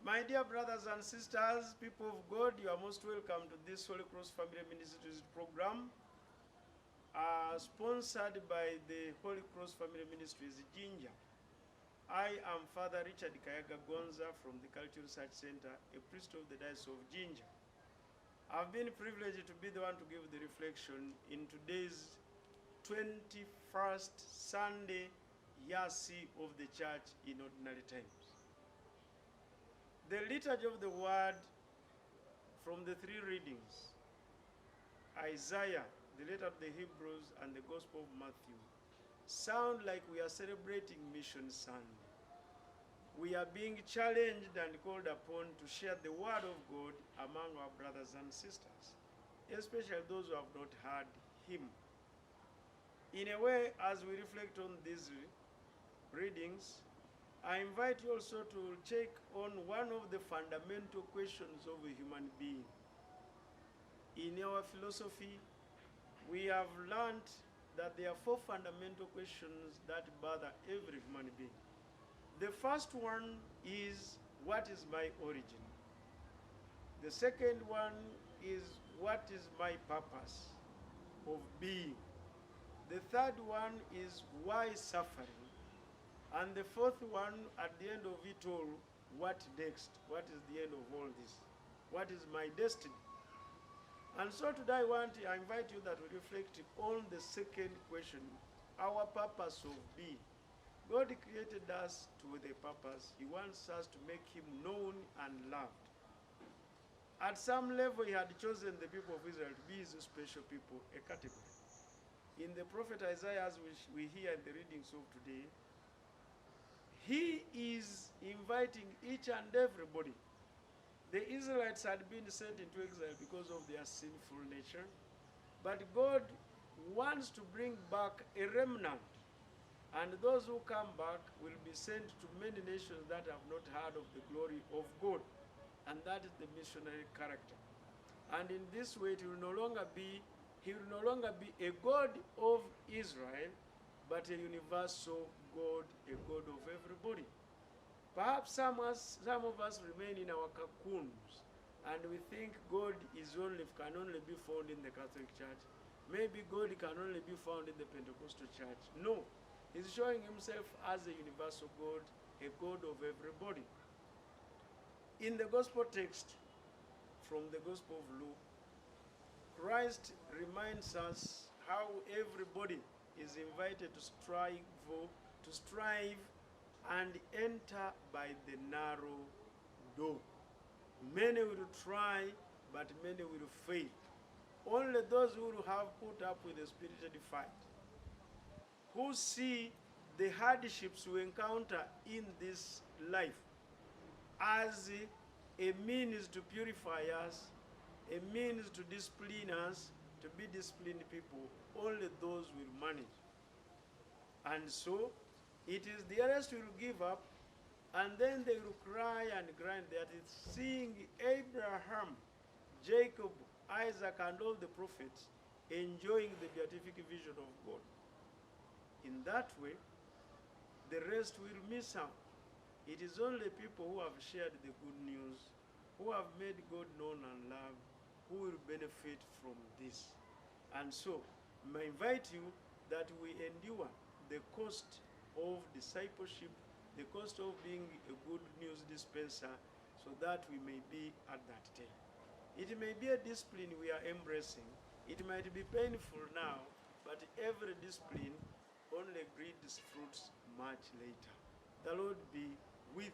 My dear brothers and sisters, people of God, you are most welcome to this Holy Cross Family Ministries program, sponsored by the Holy Cross Family Ministries, Ginger. I am Father Richard Kayaga Gonza from the Cultural Research Center, a priest of the Diocese of Ginger. I've been privileged to be the one to give the reflection in today's 21st Sunday, Year C of the Church in Ordinary Times. The liturgy of the Word from the three readings, Isaiah, the letter of the Hebrews, and the Gospel of Matthew, sound like we are celebrating Mission Sunday. We are being challenged and called upon to share the Word of God among our brothers and sisters, especially those who have not heard Him. In a way, as we reflect on these readings, I invite you also to check on one of the fundamental questions of a human being. In our philosophy, we have learned that there are four fundamental questions that bother every human being. The first one is, what is my origin? The second one is, what is my purpose of being? The third one is, why suffering? And the fourth one, at the end of it all, what next? What is the end of all this? What is my destiny? And so today I invite you that we reflect on the second question, our purpose of being. God created us with a purpose. He wants us to make Him known and loved. At some level, He had chosen the people of Israel to be His special people, a category. In the prophet Isaiah, as we hear in the readings of today, he is inviting each and everybody. The Israelites had been sent into exile because of their sinful nature, but God wants to bring back a remnant, and those who come back will be sent to many nations that have not heard of the glory of God, and that is the missionary character. And in this way, He will no longer be a God of Israel, but a universal God, a God of everybody. Perhaps some of us remain in our cocoons, and we think God can only be found in the Catholic Church. Maybe God can only be found in the Pentecostal Church. No, He's showing Himself as a universal God, a God of everybody. In the Gospel text from the Gospel of Luke, Christ reminds us how everybody is invited to strive and enter by the narrow door. Many will try, but many will fail. Only those who have put up with the spiritual fight, who see the hardships we encounter in this life as a means to purify us, a means to discipline us, to be disciplined people, only those will manage. And so, it is the rest will give up, and then they will cry and grind. That is seeing Abraham, Jacob, Isaac, and all the prophets enjoying the beatific vision of God. In that way, the rest will miss out. It is only people who have shared the good news, who have made God known and loved, who will benefit from this. And so, I invite you that we endure the cost of discipleship, the cost of being a good news dispenser, so that we may be at that day. It may be a discipline we are embracing. It might be painful now, but every discipline only breeds fruits much later. The Lord be with